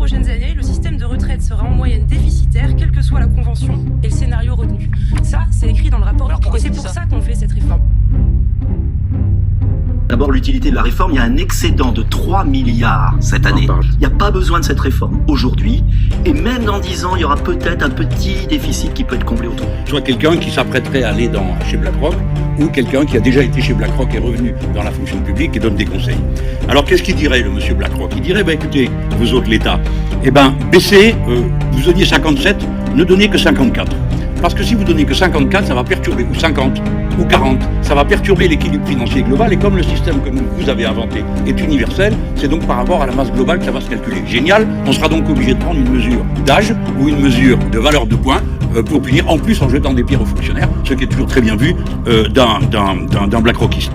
prochaines années, le système de retraite sera en moyenne déficitaire, quelle que soit la convention et le scénario retenu. Ça, c'est écrit dans le rapport. Et c'est pour ça qu'on fait cette réforme. D'abord, l'utilité de la réforme, il y a un excédent de 3 milliards cette année. Il n'y a pas besoin de cette réforme aujourd'hui. Et même dans 10 ans, il y aura peut-être un petit déficit qui peut être comblé autour. Soit quelqu'un qui s'apprêterait à aller chez BlackRock, ou quelqu'un qui a déjà été chez BlackRock et est revenu dans la fonction publique et donne des conseils. Alors qu'est-ce qu'il dirait, le monsieur BlackRock? Il dirait, écoutez, vous autres l'État, baissez, vous donniez 57, ne donnez que 54. Parce que si vous donnez que 54, ça va perturber, ou 50, ou 40, ça va perturber l'équilibre financier global, et comme le système que vous avez inventé est universel, c'est donc par rapport à la masse globale que ça va se calculer. Génial, on sera donc obligé de prendre une mesure d'âge, ou une mesure de valeur de points, pour punir, en plus en jetant des pierres aux fonctionnaires, ce qui est toujours très bien vu d'un BlackRockiste.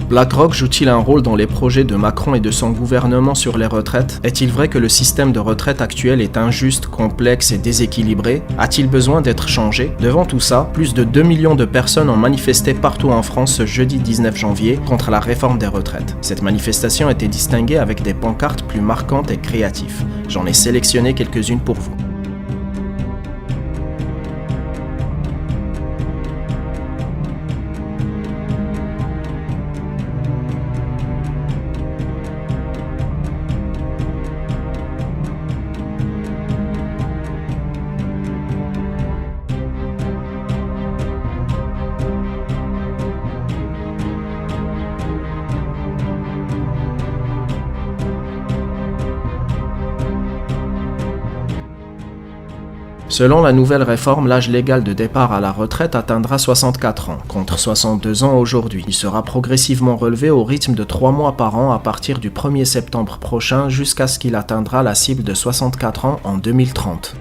BlackRock joue-t-il un rôle dans les projets de Macron et de son gouvernement sur les retraites? Est-il vrai que le système de retraite actuel est injuste, complexe et déséquilibré? A-t-il besoin d'être changé? Devant tout ça, plus de 2 millions de personnes ont manifesté partout en France ce jeudi 19 janvier contre la réforme des retraites. Cette manifestation était distinguée avec des pancartes plus marquantes et créatives. J'en ai sélectionné quelques-unes pour vous. Selon la nouvelle réforme, l'âge légal de départ à la retraite atteindra 64 ans, contre 62 ans aujourd'hui. Il sera progressivement relevé au rythme de 3 mois par an à partir du 1er septembre prochain jusqu'à ce qu'il atteindra la cible de 64 ans en 2030.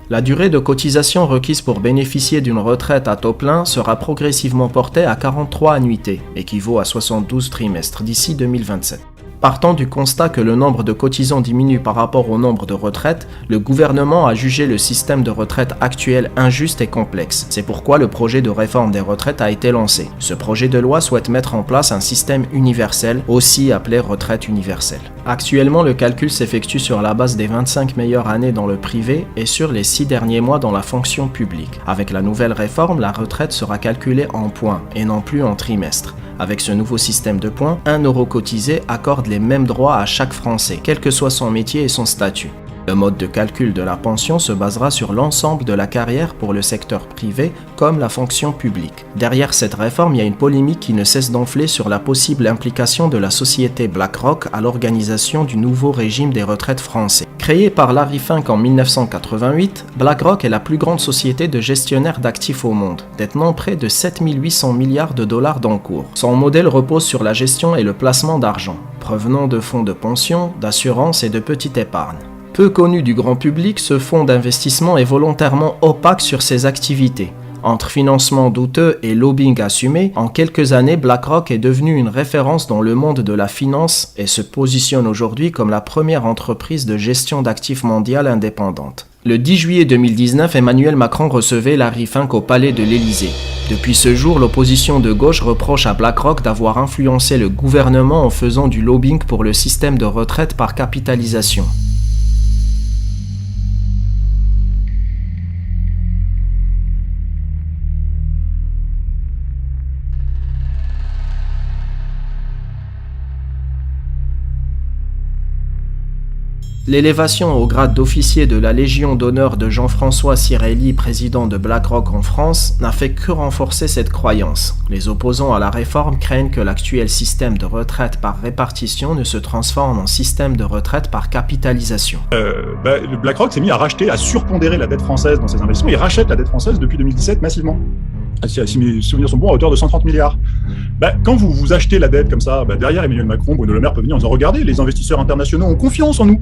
La durée de cotisation requise pour bénéficier d'une retraite à taux plein sera progressivement portée à 43 annuités, équivaut à 72 trimestres d'ici 2027. Partant du constat que le nombre de cotisants diminue par rapport au nombre de retraites, le gouvernement a jugé le système de retraite actuel injuste et complexe. C'est pourquoi le projet de réforme des retraites a été lancé. Ce projet de loi souhaite mettre en place un système universel, aussi appelé retraite universelle. Actuellement, le calcul s'effectue sur la base des 25 meilleures années dans le privé et sur les 6 derniers mois dans la fonction publique. Avec la nouvelle réforme, la retraite sera calculée en points et non plus en trimestres. Avec ce nouveau système de points, 1 euro cotisé accorde les mêmes droits à chaque Français, quel que soit son métier et son statut. Le mode de calcul de la pension se basera sur l'ensemble de la carrière pour le secteur privé comme la fonction publique. Derrière cette réforme, il y a une polémique qui ne cesse d'enfler sur la possible implication de la société BlackRock à l'organisation du nouveau régime des retraites français. Créée par Larry Fink en 1988, BlackRock est la plus grande société de gestionnaires d'actifs au monde, détenant près de 7 800 milliards de dollars d'encours. Son modèle repose sur la gestion et le placement d'argent, provenant de fonds de pension, d'assurance et de petite épargne. Peu connu du grand public, ce fonds d'investissement est volontairement opaque sur ses activités. Entre financement douteux et lobbying assumé, en quelques années, BlackRock est devenu une référence dans le monde de la finance et se positionne aujourd'hui comme la première entreprise de gestion d'actifs mondiale indépendante. Le 10 juillet 2019, Emmanuel Macron recevait Larry Fink au palais de l'Élysée. Depuis ce jour, l'opposition de gauche reproche à BlackRock d'avoir influencé le gouvernement en faisant du lobbying pour le système de retraite par capitalisation. L'élévation au grade d'officier de la Légion d'honneur de Jean-François Cirelli, président de BlackRock en France, n'a fait que renforcer cette croyance. Les opposants à la réforme craignent que l'actuel système de retraite par répartition ne se transforme en système de retraite par capitalisation. Le BlackRock s'est mis à racheter, à surpondérer la dette française dans ses investissements. Il rachète la dette française depuis 2017 massivement. Si mes souvenirs sont bons, à hauteur de 130 milliards. Quand vous achetez la dette comme ça, derrière Emmanuel Macron, Bruno Le Maire peut venir en disant « Regardez, les investisseurs internationaux ont confiance en nous ».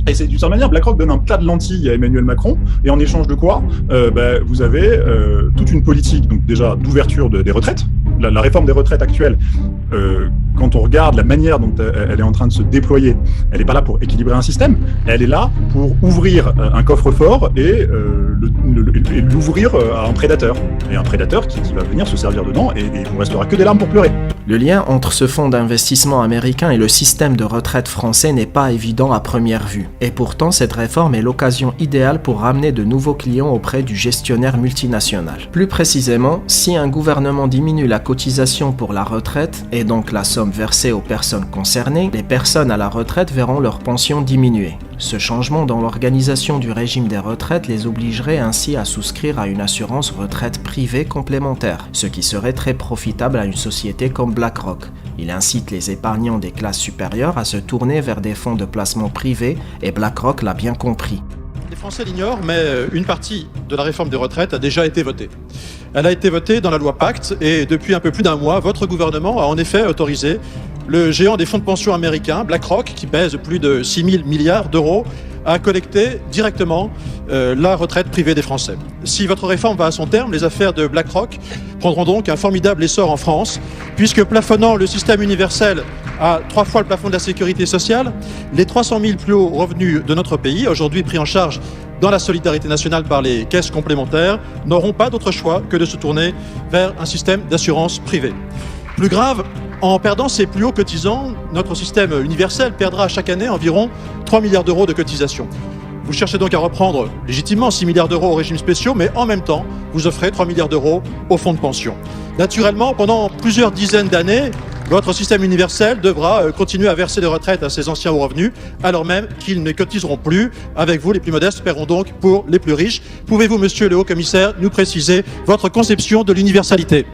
Et c'est d'une certaine manière, BlackRock donne un plat de lentilles à Emmanuel Macron, et en échange de quoi vous avez toute une politique donc déjà d'ouverture des retraites. La réforme des retraites actuelle, quand on regarde la manière dont elle est en train de se déployer, elle n'est pas là pour équilibrer un système, elle est là pour ouvrir un coffre-fort et l'ouvrir à un prédateur. Et un prédateur qui va venir se servir dedans et il ne restera que des larmes pour pleurer. Le lien entre ce fonds d'investissement américain et le système de retraite français n'est pas évident à première vue. Et pourtant, cette réforme est l'occasion idéale pour ramener de nouveaux clients auprès du gestionnaire multinational. Plus précisément, si un gouvernement diminue la cotisation pour la retraite, et donc la somme versée aux personnes concernées, les personnes à la retraite verront leur pension diminuer. Ce changement dans l'organisation du régime des retraites les obligerait ainsi à souscrire à une assurance retraite privée complémentaire, ce qui serait très profitable à une société comme BlackRock. Il incite les épargnants des classes supérieures à se tourner vers des fonds de placement privés et BlackRock l'a bien compris. Les Français l'ignorent, mais une partie de la réforme des retraites a déjà été votée. Elle a été votée dans la loi Pacte et depuis un peu plus d'un mois, votre gouvernement a en effet autorisé le géant des fonds de pension américains, BlackRock, qui pèse plus de 6 000 milliards d'euros, à collecter directement la retraite privée des Français. Si votre réforme va à son terme, les affaires de BlackRock prendront donc un formidable essor en France, puisque plafonnant le système universel à 3 fois le plafond de la sécurité sociale, les 300 000 plus hauts revenus de notre pays, aujourd'hui pris en charge dans la solidarité nationale par les caisses complémentaires, n'auront pas d'autre choix que de se tourner vers un système d'assurance privée. Plus grave, en perdant ces plus hauts cotisants, notre système universel perdra chaque année environ 3 milliards d'euros de cotisations. Vous cherchez donc à reprendre légitimement 6 milliards d'euros aux régimes spéciaux, mais en même temps, vous offrez 3 milliards d'euros aux fonds de pension. Naturellement, pendant plusieurs dizaines d'années, votre système universel devra continuer à verser des retraites à ses anciens hauts revenus, alors même qu'ils ne cotiseront plus. Avec vous, les plus modestes paieront donc pour les plus riches. Pouvez-vous, monsieur le haut-commissaire, nous préciser votre conception de l'universalité ?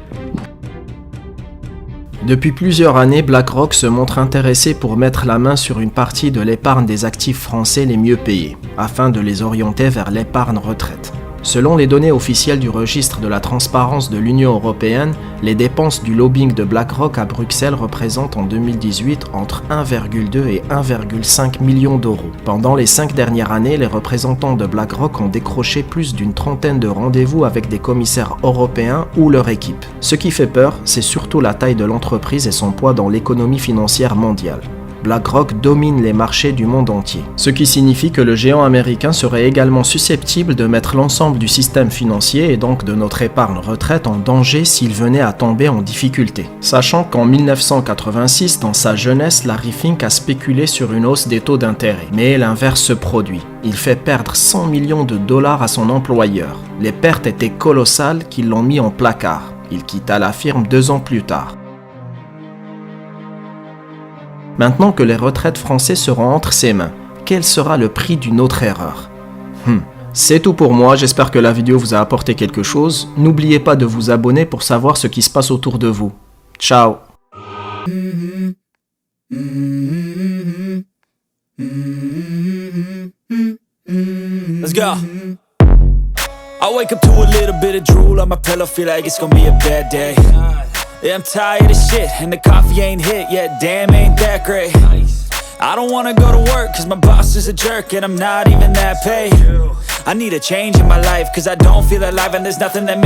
Depuis plusieurs années, BlackRock se montre intéressé pour mettre la main sur une partie de l'épargne des actifs français les mieux payés, afin de les orienter vers l'épargne retraite. Selon les données officielles du registre de la transparence de l'Union européenne, les dépenses du lobbying de BlackRock à Bruxelles représentent en 2018 entre 1,2 et 1,5 million d'euros. Pendant les 5 dernières années, les représentants de BlackRock ont décroché plus d'une trentaine de rendez-vous avec des commissaires européens ou leur équipe. Ce qui fait peur, c'est surtout la taille de l'entreprise et son poids dans l'économie financière mondiale. BlackRock domine les marchés du monde entier, ce qui signifie que le géant américain serait également susceptible de mettre l'ensemble du système financier et donc de notre épargne retraite en danger s'il venait à tomber en difficulté. Sachant qu'en 1986, dans sa jeunesse, Larry Fink a spéculé sur une hausse des taux d'intérêt, mais l'inverse se produit. Il fait perdre 100 millions de dollars à son employeur. Les pertes étaient colossales qui l'ont mis en placard. Il quitta la firme 2 ans plus tard. Maintenant que les retraites françaises seront entre ses mains, quel sera le prix d'une autre erreur ? C'est tout pour moi, j'espère que la vidéo vous a apporté quelque chose. N'oubliez pas de vous abonner pour savoir ce qui se passe autour de vous. Ciao. Let's go. I wake up to a little bit of drool on my pillow, feel like it's gonna be a bad day. Yeah, I'm tired of shit, and the coffee ain't hit yet, damn, ain't that great. I don't wanna go to work, cause my boss is a jerk, and I'm not even that paid. I need a change in my life, cause I don't feel alive, and there's nothing that makes